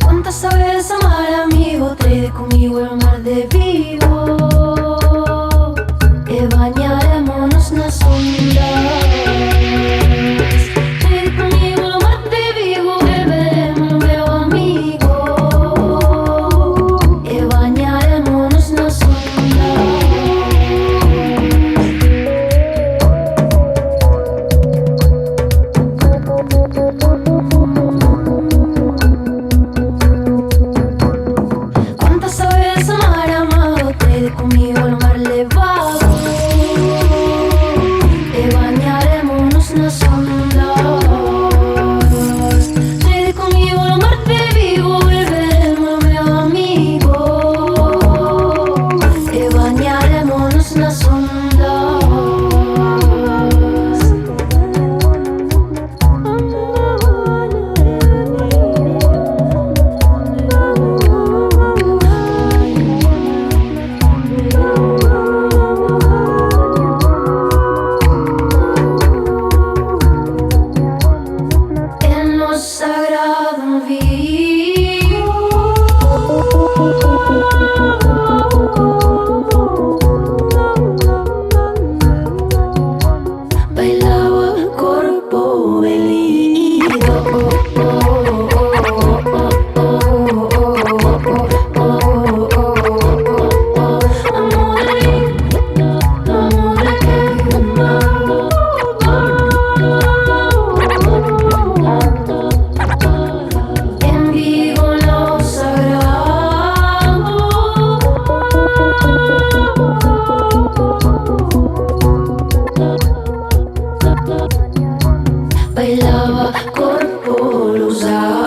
¿Cuántas sabes amar, amigo? Trae conmigo el mar de Vigo, que bañaremos nas ondas. Trae conmigo el mar de Vigo, beberemos, meu amigo, que bañaremos nas ondas. ¿Cuántas sabes amar, amado? Trae conmigo el mar levado, que bañaremos nas ondas. Trae conmigo el mar de Vigo, beberemos, meu amigo, que bañaremos nas ondas. En lo sagrado vivo, bailaba corpo herido. En vivo lo sagrado, bailaba corpo usado.